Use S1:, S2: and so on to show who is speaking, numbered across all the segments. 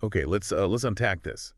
S1: Okay, let's unpack this.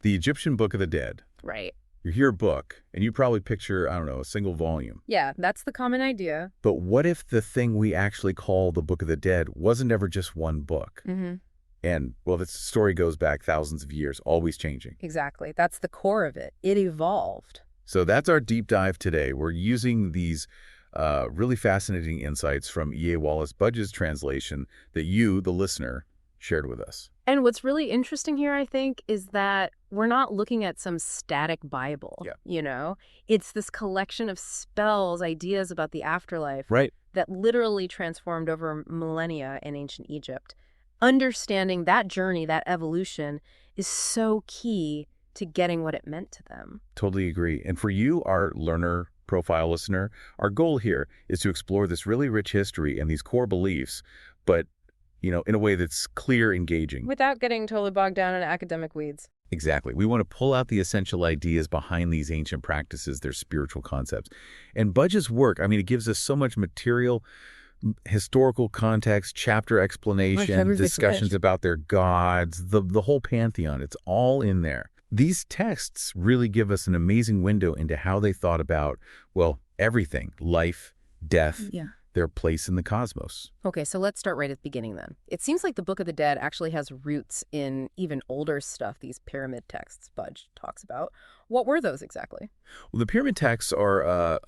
S1: The Egyptian Book of the Dead.
S2: Right.
S1: You hear book, and you probably picture, I don't know, a single volume.
S2: Yeah, that's the common idea.
S1: But what if the thing we actually call the Book of the Dead wasn't ever just one book?
S2: Mm-hmm.
S1: And, well, this story goes back thousands of years, always changing.
S2: Exactly. That's the core of it. It evolved.
S1: So that's our deep dive today. We're using these really fascinating insights from E.A. Wallace Budge's translation that you, the listener, shared with us.
S2: And what's really interesting here, I think, is that we're not looking at some static Bible, you know? It's this collection of spells, ideas about the afterlife that literally transformed over millennia in ancient Egypt. Understanding that journey, that evolution, is so key to getting what it meant to them.
S1: Totally agree. And for you, our learner profile listener, our goal here is to explore this really rich history and these core beliefs, but in a way that's clear, engaging.
S2: Without getting totally bogged down in academic weeds.
S1: Exactly. We want to pull out the essential ideas behind these ancient practices, their spiritual concepts. And Budge's work, it gives us so much material, historical context, chapter explanation, discussions about their gods, the whole pantheon. It's all in there. These texts really give us an amazing window into how they thought about, everything, life, death, their place in the cosmos.
S2: Okay, so let's start right at the beginning then. It seems like the Book of the Dead actually has roots in even older stuff, these pyramid texts Budge talks about. What were those exactly?
S1: Well, the pyramid texts are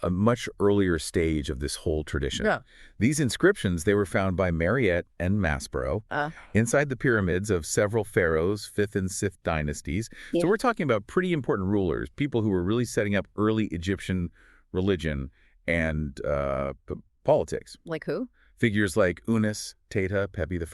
S1: a much earlier stage of this whole tradition.
S2: Yeah.
S1: These inscriptions, they were found by Mariette and Maspero inside the pyramids of several pharaohs, 5th and 6th dynasties. So we're talking about pretty important rulers, people who were really setting up early Egyptian religion and politics.
S2: Like who?
S1: Figures like Unas, Teta, Pepi I,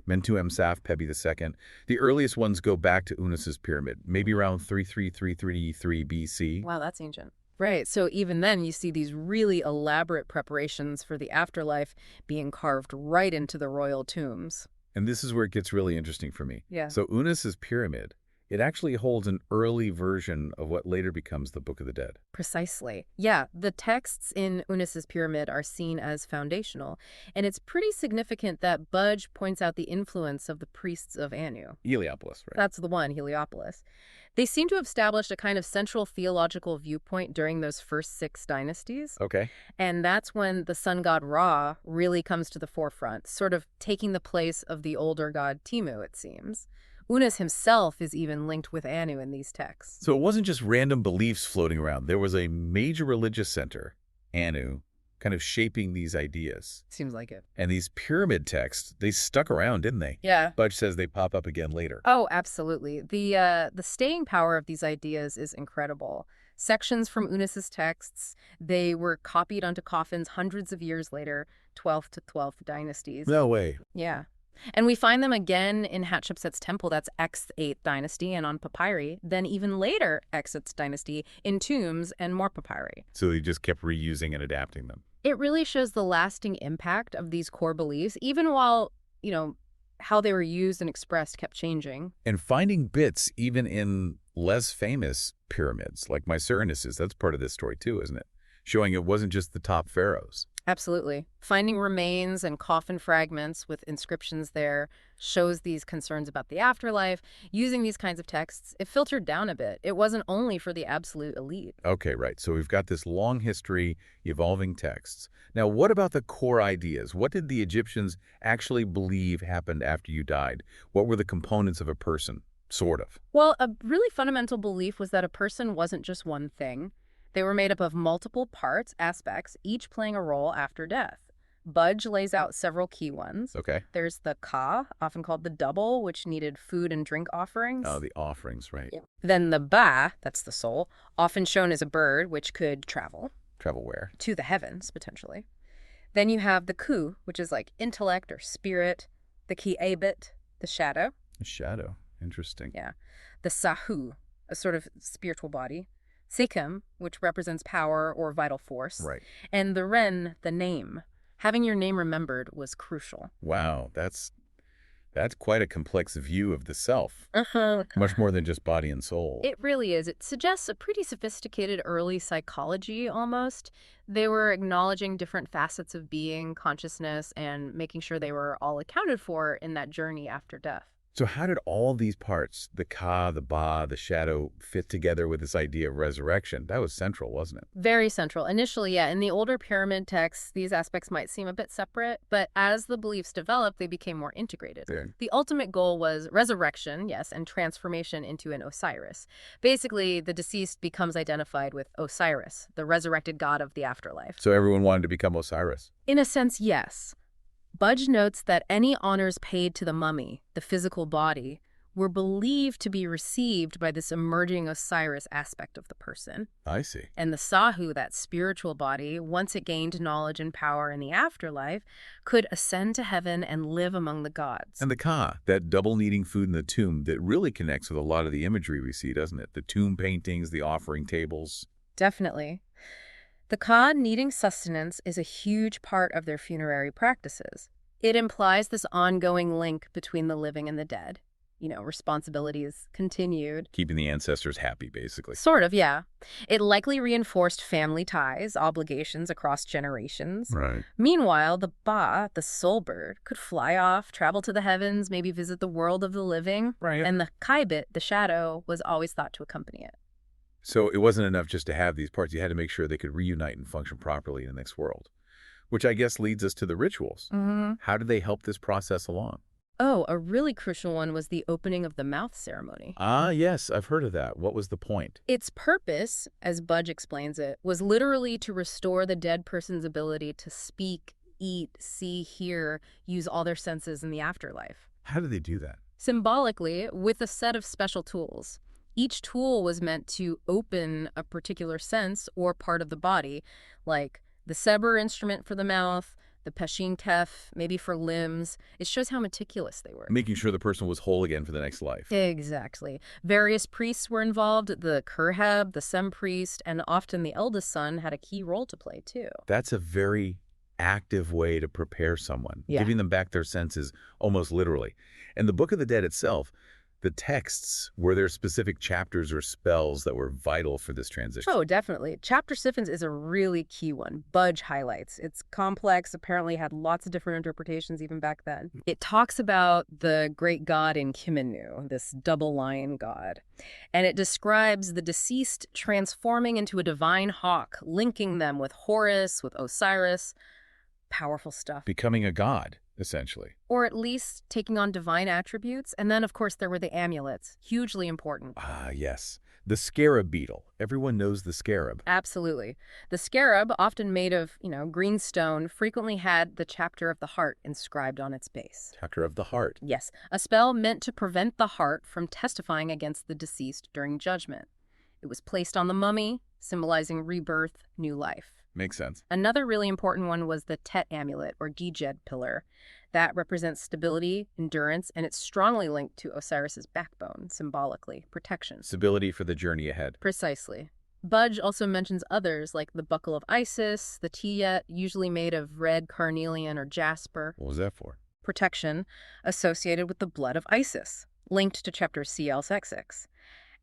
S1: Mentuemsaf, Pepi II. The earliest ones go back to Unas's pyramid, maybe around 3333 BC.
S2: Wow, that's ancient. Right, so even then you see these really elaborate preparations for the afterlife being carved right into the royal tombs.
S1: And this is where it gets really interesting for me.
S2: Yeah.
S1: So Unas's pyramid, it actually holds an early version of what later becomes the Book of the Dead.
S2: Precisely. Yeah, the texts in Unas's pyramid are seen as foundational, and it's pretty significant that Budge points out the influence of the priests of Anu.
S1: Heliopolis, right?
S2: That's the one, Heliopolis. They seem to have established a kind of central theological viewpoint during those first 6 dynasties.
S1: Okay.
S2: And that's when the sun god Ra really comes to the forefront, sort of taking the place of the older god Timu, it seems. Unas himself is even linked with Anu in these texts.
S1: So it wasn't just random beliefs floating around. There was a major religious center, Anu, kind of shaping these ideas.
S2: Seems like it.
S1: And these pyramid texts, they stuck around, didn't they?
S2: Yeah.
S1: Budge says they pop up again later.
S2: Oh, absolutely. The staying power of these ideas is incredible. Sections from Unas's texts, they were copied onto coffins hundreds of years later, 12th to 12th dynasties.
S1: No way.
S2: Yeah. And we find them again in Hatshepsut's temple, that's X8th dynasty, and on papyri, then even later X8th dynasty in tombs and more papyri.
S1: So they just kept reusing and adapting them.
S2: It really shows the lasting impact of these core beliefs, even while, how they were used and expressed kept changing.
S1: And finding bits even in less famous pyramids, like Mycerinus, that's part of this story too, isn't it? Showing it wasn't just the top pharaohs.
S2: Absolutely. Finding remains and coffin fragments with inscriptions there shows these concerns about the afterlife. Using these kinds of texts, it filtered down a bit. It wasn't only for the absolute elite.
S1: Okay, right. So we've got this long history, evolving texts. Now, what about the core ideas? What did the Egyptians actually believe happened after you died? What were the components of a person, sort of?
S2: Well, a really fundamental belief was that a person wasn't just one thing. They were made up of multiple parts, aspects, each playing a role after death. Budge lays out several key ones.
S1: Okay.
S2: There's the Ka, often called the double, which needed food and drink offerings.
S1: Oh, the offerings, right.
S2: Yeah. Then the Ba, that's the soul, often shown as a bird, which could travel.
S1: Travel where?
S2: To the heavens, potentially. Then you have the Ku, which is like intellect or spirit. The Ki Abit, the shadow.
S1: The shadow. Interesting.
S2: Yeah. The Sahu, a sort of spiritual body. Sikkim, which represents power or vital force.
S1: Right.
S2: And the Ren, the name. Having your name remembered was crucial.
S1: Wow, that's quite a complex view of the self. Much more than just body and soul.
S2: It really is. It suggests a pretty sophisticated early psychology, almost. They were acknowledging different facets of being, consciousness, and making sure they were all accounted for in that journey after death.
S1: So how did all these parts, the ka, the ba, the shadow, fit together with this idea of resurrection? That was central, wasn't it?
S2: Very central. Initially, yeah, in the older pyramid texts, these aspects might seem a bit separate, but as the beliefs developed, they became more integrated.
S1: Yeah.
S2: The ultimate goal was resurrection, yes, and transformation into an Osiris. Basically, the deceased becomes identified with Osiris, the resurrected god of the afterlife.
S1: So everyone wanted to become Osiris.
S2: In a sense, yes. Budge notes that any honors paid to the mummy, the physical body, were believed to be received by this emerging Osiris aspect of the person.
S1: I see.
S2: And the Sahu, that spiritual body, once it gained knowledge and power in the afterlife, could ascend to heaven and live among the gods.
S1: And the ka, that double needing food in the tomb that really connects with a lot of the imagery we see, doesn't it? The tomb paintings, the offering tables.
S2: Definitely. The ka needing sustenance is a huge part of their funerary practices. It implies this ongoing link between the living and the dead. Responsibilities continued.
S1: Keeping the ancestors happy, basically.
S2: Sort of, yeah. It likely reinforced family ties, obligations across generations.
S1: Right.
S2: Meanwhile, the ba, the soul bird, could fly off, travel to the heavens, maybe visit the world of the living.
S1: Right.
S2: And the kaibit, the shadow, was always thought to accompany it.
S1: So it wasn't enough just to have these parts. You had to make sure they could reunite and function properly in the next world, which I guess leads us to the rituals.
S2: Mm-hmm.
S1: How did they help this process along?
S2: Oh, a really crucial one was the opening of the mouth ceremony.
S1: Ah, yes, I've heard of that. What was the point?
S2: Its purpose, as Budge explains it, was literally to restore the dead person's ability to speak, eat, see, hear, use all their senses in the afterlife.
S1: How did they do that?
S2: Symbolically, with a set of special tools. Each tool was meant to open a particular sense or part of the body, like the seber instrument for the mouth, the peshin kef, maybe for limbs. It shows how meticulous they were.
S1: Making sure the person was whole again for the next life.
S2: Exactly. Various priests were involved. The kurheb, the sem priest, and often the eldest son had a key role to play, too.
S1: That's a very active way to prepare someone, giving them back their senses almost literally. And the Book of the Dead itself, the texts, were there specific chapters or spells that were vital for this transition?
S2: Oh, definitely. Chapter Siphons is a really key one. Budge highlights. It's complex, apparently had lots of different interpretations even back then. It talks about the great god in Kimenu, this double lion god. And it describes the deceased transforming into a divine hawk, linking them with Horus, with Osiris. Powerful stuff.
S1: Becoming a god, essentially.
S2: Or at least taking on divine attributes. And then, of course, there were the amulets. Hugely important.
S1: Ah, yes. The scarab beetle. Everyone knows the scarab.
S2: Absolutely. The scarab, often made of, green stone, frequently had the chapter of the heart inscribed on its base.
S1: Chapter of the heart.
S2: Yes, a spell meant to prevent the heart from testifying against the deceased during judgment. It was placed on the mummy, symbolizing rebirth, new life.
S1: Makes sense.
S2: Another really important one was the Tet amulet, or Gijed pillar. That represents stability, endurance, and it's strongly linked to Osiris's backbone, symbolically, protection.
S1: Stability for the journey ahead.
S2: Precisely. Budge also mentions others, like the Buckle of Isis, the Tiyet, usually made of red carnelian or jasper.
S1: What was that for?
S2: Protection, associated with the blood of Isis, linked to chapter CL66.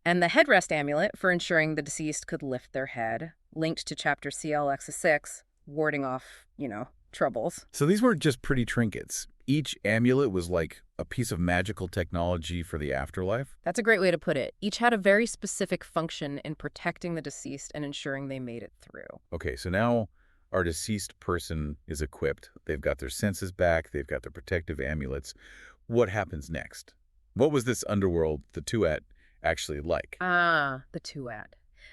S2: And the headrest amulet, for ensuring the deceased could lift their head, linked to chapter CLX6, warding off, troubles.
S1: So these weren't just pretty trinkets. Each amulet was like a piece of magical technology for the afterlife?
S2: That's a great way to put it. Each had a very specific function in protecting the deceased and ensuring they made it through.
S1: Okay, so now our deceased person is equipped. They've got their senses back. They've got their protective amulets. What happens next? What was this underworld, the Tuat, actually like?
S2: Ah, the Tuat.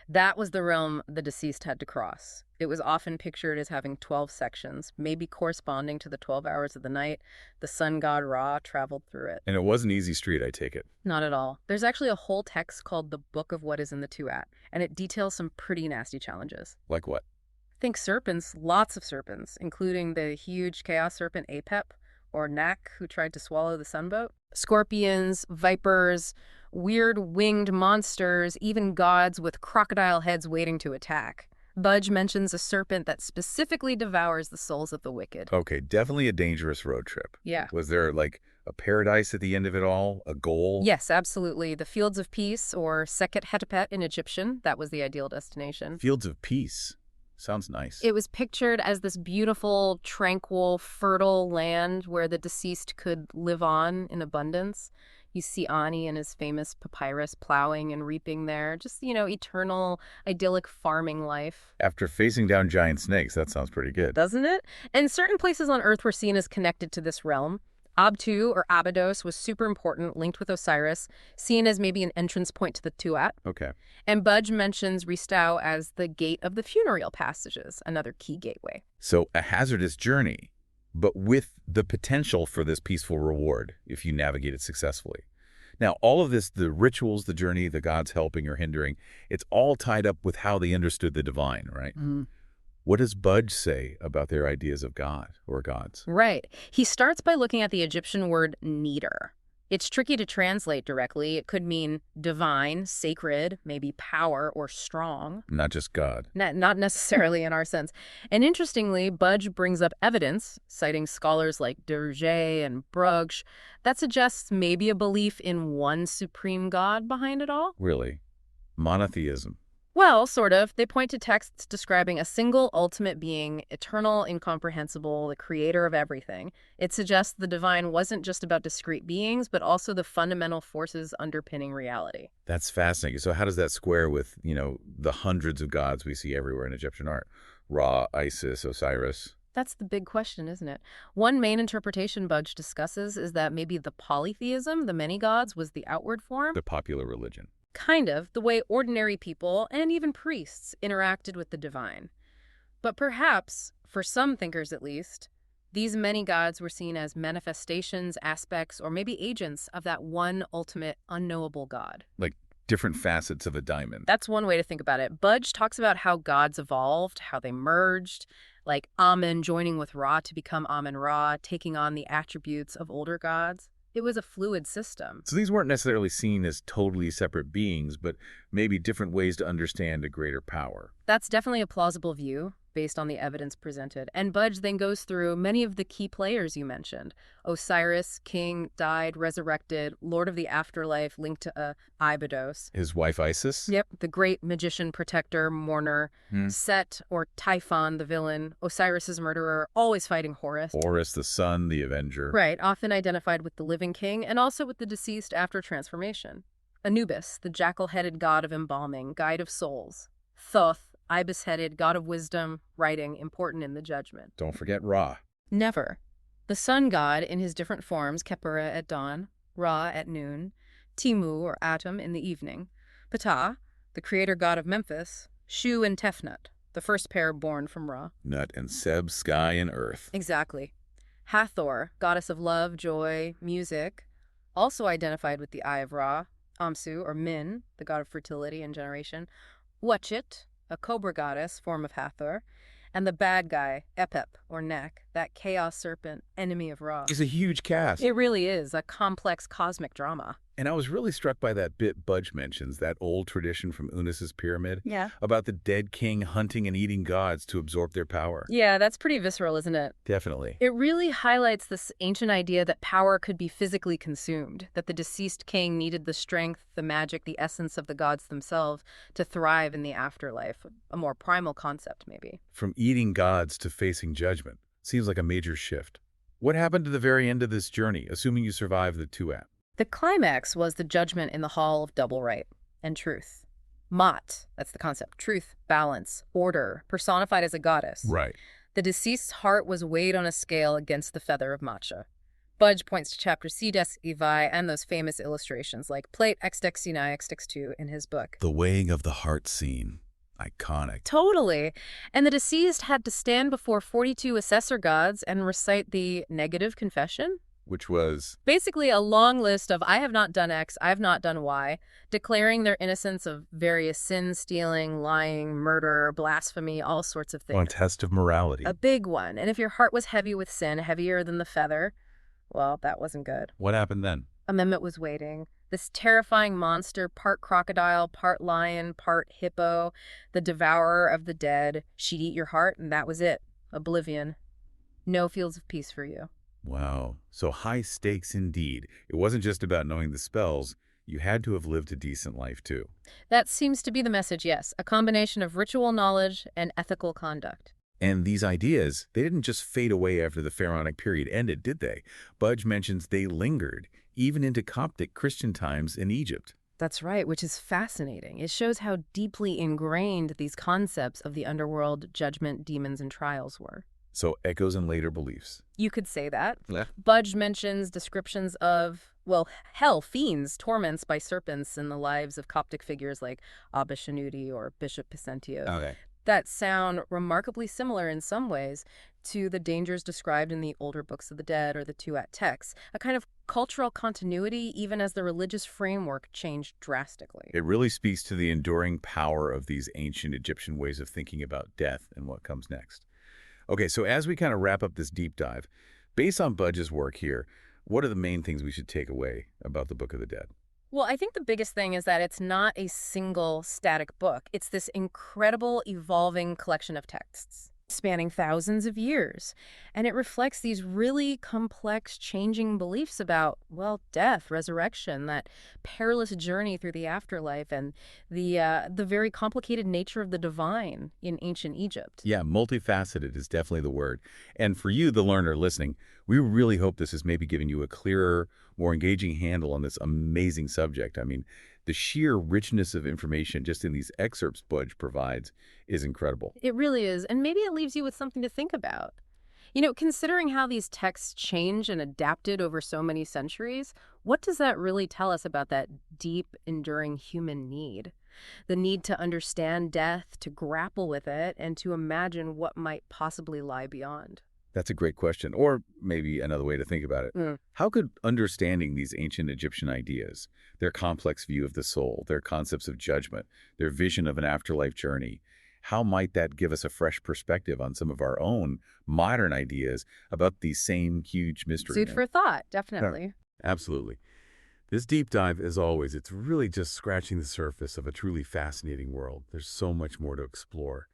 S2: That was the realm the deceased had to cross. It was often pictured as having 12 sections, maybe corresponding to the 12 hours of the night. The sun god Ra traveled through it.
S1: And it was an easy street, I take it.
S2: Not at all. There's actually a whole text called the Book of What is in the Tuat, and it details some pretty nasty challenges.
S1: Like what?
S2: Think serpents, lots of serpents, including the huge chaos serpent Apep, or Nak, who tried to swallow the sunboat. Scorpions, vipers, weird winged monsters, even gods with crocodile heads waiting to attack. Budge mentions a serpent that specifically devours the souls of the wicked.
S1: Okay, definitely a dangerous road trip.
S2: Yeah.
S1: Was there like a paradise at the end of it all? A goal?
S2: Yes, absolutely. The Fields of Peace, or Seket Hetepet in Egyptian, that was the ideal destination.
S1: Fields of Peace. Sounds nice.
S2: It was pictured as this beautiful, tranquil, fertile land where the deceased could live on in abundance. You see Ani and his famous papyrus plowing and reaping there. Just, eternal, idyllic farming life.
S1: After facing down giant snakes, that sounds pretty good.
S2: Doesn't it? And certain places on Earth were seen as connected to this realm. Abtu, or Abydos, was super important, linked with Osiris, seen as maybe an entrance point to the Tuat.
S1: Okay.
S2: And Budge mentions Ristau as the gate of the funereal passages, another key gateway.
S1: So a hazardous journey, but with the potential for this peaceful reward if you navigate it successfully. Now, all of this, the rituals, the journey, the gods helping or hindering, it's all tied up with how they understood the divine, right?
S2: Mm-hmm.
S1: What does Budge say about their ideas of God or gods?
S2: Right. He starts by looking at the Egyptian word neater. It's tricky to translate directly. It could mean divine, sacred, maybe power or strong.
S1: Not just God.
S2: Not necessarily in our sense. And interestingly, Budge brings up evidence, citing scholars like Derget and Brugsch, that suggests maybe a belief in one supreme God behind it all.
S1: Really? Monotheism.
S2: Well, sort of. They point to texts describing a single ultimate being, eternal, incomprehensible, the creator of everything. It suggests the divine wasn't just about discrete beings, but also the fundamental forces underpinning reality.
S1: That's fascinating. So how does that square with, the hundreds of gods we see everywhere in Egyptian art? Ra, Isis, Osiris.
S2: That's the big question, isn't it? One main interpretation Budge discusses is that maybe the polytheism, the many gods, was the outward form.
S1: The popular religion.
S2: Kind of, the way ordinary people, and even priests, interacted with the divine. But perhaps, for some thinkers at least, these many gods were seen as manifestations, aspects, or maybe agents of that one ultimate unknowable God.
S1: Like different facets of a diamond.
S2: That's one way to think about it. Budge talks about how gods evolved, how they merged, like Amun joining with Ra to become Amun-Ra, taking on the attributes of older gods. It was a fluid system.
S1: So these weren't necessarily seen as totally separate beings, but maybe different ways to understand a greater power.
S2: That's definitely a plausible view, based on the evidence presented. And Budge then goes through many of the key players you mentioned. Osiris, king, died, resurrected, lord of the afterlife, linked to Abydos.
S1: His wife Isis?
S2: Yep, the great magician, protector, mourner. Set, or Typhon, the villain, Osiris's murderer, always fighting Horus.
S1: Horus, the sun, the avenger.
S2: Right, often identified with the living king and also with the deceased after transformation. Anubis, the jackal-headed god of embalming, guide of souls. Thoth, ibis-headed, god of wisdom, writing, important in the judgment.
S1: Don't forget Ra.
S2: Never. The sun god in his different forms, Khepera at dawn, Ra at noon, Timu or Atum in the evening, Ptah, the creator god of Memphis, Shu and Tefnut, the first pair born from Ra.
S1: Nut and Seb, sky and earth.
S2: Exactly. Hathor, goddess of love, joy, music, also identified with the Eye of Ra, Amsu or Min, the god of fertility and generation, Watchit, a cobra goddess, form of Hathor, and the bad guy, Epep, or Nek, that chaos serpent, enemy of Ra.
S1: It's a huge cast.
S2: It really is a complex cosmic drama.
S1: And I was really struck by that bit Budge mentions, that old tradition from Unus's pyramid.
S2: Yeah.
S1: About the dead king hunting and eating gods to absorb their power.
S2: Yeah, that's pretty visceral, isn't it?
S1: Definitely.
S2: It really highlights this ancient idea that power could be physically consumed, that the deceased king needed the strength, the magic, the essence of the gods themselves to thrive in the afterlife. A more primal concept, maybe.
S1: From eating gods to facing judgment. Seems like a major shift. What happened to the very end of this journey, assuming you survived the Tuat?
S2: The climax was the judgment in the Hall of Double Right and Truth. Ma'at, that's the concept. Truth, balance, order, personified as a goddess.
S1: Right.
S2: The deceased's heart was weighed on a scale against the feather of Matcha. Budge points to chapter C-Des Evi and those famous illustrations like plate X-Dex-C9, X-Dex-2 in his book.
S1: The weighing of the heart scene. Iconic.
S2: Totally. And the deceased had to stand before 42 assessor gods and recite the negative confession.
S1: Which was?
S2: Basically a long list of I have not done X, I have not done Y, declaring their innocence of various sins, stealing, lying, murder, blasphemy, all sorts of things.
S1: On test of morality.
S2: A big one. And if your heart was heavy with sin, heavier than the feather, well, that wasn't good.
S1: What happened then?
S2: Amendment was waiting. This terrifying monster, part crocodile, part lion, part hippo, the devourer of the dead, she'd eat your heart, and that was it. Oblivion. No fields of peace for you.
S1: Wow. So high stakes indeed. It wasn't just about knowing the spells. You had to have lived a decent life too.
S2: That seems to be the message, yes. A combination of ritual knowledge and ethical conduct.
S1: And these ideas, they didn't just fade away after the pharaonic period ended, did they? Budge mentions they lingered, even into Coptic Christian times in Egypt.
S2: That's right, which is fascinating. It shows how deeply ingrained these concepts of the underworld, judgment, demons, and trials were.
S1: So echoes in later beliefs.
S2: You could say that.
S1: Yeah.
S2: Budge mentions descriptions of, well, hell, fiends, torments by serpents in the lives of Coptic figures like Abba Shenouda or Bishop Picentius.
S1: Okay.
S2: That sound remarkably similar in some ways to the dangers described in the older books of the dead or the Tuat texts, a kind of cultural continuity even as the religious framework changed drastically.
S1: It really speaks to the enduring power of these ancient Egyptian ways of thinking about death and what comes next. Okay, so as we kind of wrap up this deep dive, based on Budge's work here, what are the main things we should take away about the Book of the Dead?
S2: Well, I think the biggest thing is that it's not a single static book. It's this incredible evolving collection of texts spanning thousands of years. And it reflects these really complex changing beliefs about, well, death, resurrection, that perilous journey through the afterlife, and the very complicated nature of the divine in ancient Egypt.
S1: Yeah, multifaceted is definitely the word. And for you, the learner listening, we really hope this has maybe given you a clearer, more engaging handle on this amazing subject. I mean, the sheer richness of information just in these excerpts Budge provides is incredible.
S2: It really is. And maybe it leaves you with something to think about. You know, considering how these texts changed and adapted over so many centuries, what does that really tell us about that deep, enduring human need? The need to understand death, to grapple with it, and to imagine what might possibly lie beyond.
S1: That's a great question, or maybe another way to think about it. How could understanding these ancient Egyptian ideas, their complex view of the soul, their concepts of judgment, their vision of an afterlife journey, how might that give us a fresh perspective on some of our own modern ideas about these same huge mysteries?
S2: Food for thought, definitely.
S1: Absolutely. This deep dive, as always, it's really just scratching the surface of a truly fascinating world. There's so much more to explore.